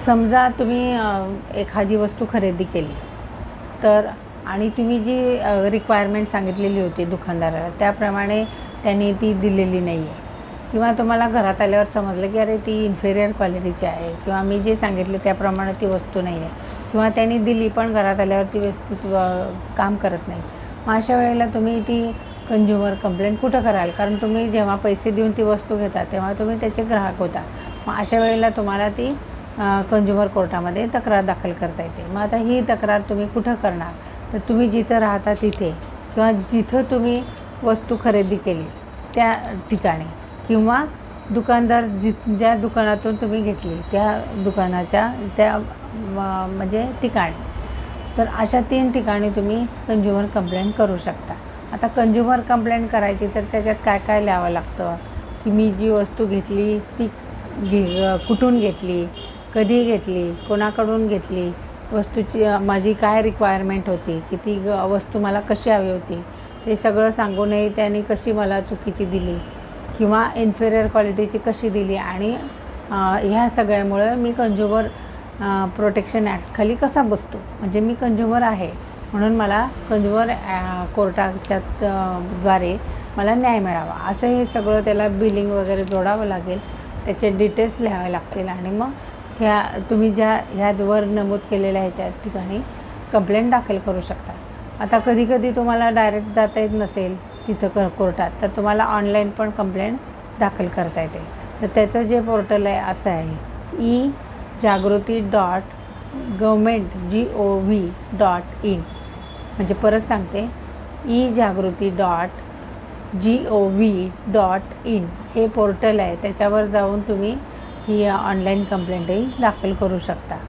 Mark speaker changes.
Speaker 1: समजा तुम्ही एखादी वस्तू खरेदी केली तर आणि तुम्ही जी रिक्वायरमेंट सांगितलेली होती दुकानदाराला त्याप्रमाणे त्यांनी ती दिलेली नाही आहे, किंवा तुम्हाला घरात आल्यावर समजलं की अरे ती इन्फेरियर क्वालिटीची आहे, किंवा मी जे सांगितले त्याप्रमाणे ती वस्तू नाही आहे, किंवा त्यांनी दिली पण घरात आल्यावर ती वस्तू काम करत नाही. मग अशा वेळेला तुम्ही ती कंझ्युमर कंप्लेंट कुठं कराल? कारण तुम्ही जेव्हा पैसे देऊन ती वस्तू घेता तेव्हा तुम्ही त्याचे ग्राहक होता. मग अशा वेळेला तुम्हाला ती कंझ्युमर कोर्टामध्ये तक्रार दाखल करता येते. मग आता ही तक्रार तुम्ही कुठं करणार? तर तुम्ही जिथं राहता तिथे, किंवा जिथं तुम्ही वस्तू खरेदी केली त्या ठिकाणी, किंवा दुकानदार ज्या दुकानातून तुम्ही घेतली त्या दुकानाच्या म्हणजे ठिकाणी. तर अशा 3 ठिकाणी तुम्ही कंझ्युमर कंप्लेंट करू शकता. आता कंझ्युमर कंप्लेंट करायची तर त्याच्यात काय काय लिहावं लागतं की मी जी वस्तू घेतली ती कुठून घेतली, कधी घेतली, कोणाकडून घेतली, वस्तूची माझी काय रिक्वायरमेंट होती, की ती वस्तू मला कशी हवी होती, ते सगळं सांगूनही त्यांनी कशी मला चुकीची दिली, किंवा इन्फेरियर क्वालिटीची कशी दिली, आणि ह्या सगळ्यामुळं मी कंझ्युमर प्रोटेक्शन ॲक्टखाली कसा बसतो. म्हणजे मी कंझ्युमर आहे म्हणून मला कंझ्युमर कोर्टाच्या द्वारे मला न्याय मिळावा, असं हे सगळं त्याला बिलिंग वगैरे जोडावं लागेल, त्याचे डिटेल्स लिहावे लागतील, आणि मग तुम्ही ह्यावर नमूद केलेल्या ह्याच्या ठिकाणी कंप्लेंट दाखल करू शकता. आता कधीकधी तुम्हाला डायरेक्ट जाता येत नसेल तिथं कोर्टात, तर तुम्हाला ऑनलाईन पण कंप्लेंट दाखल करता येते. तर त्याचं जे पोर्टल आहे असं आहे ejagrati.government.gov.in. म्हणजे परत सांगते ejagrati.gov.in हे पोर्टल आहे. त्याच्यावर जाऊन तुम्ही ही ऑनलाईन कंप्लेंटही दाखल करू शकता.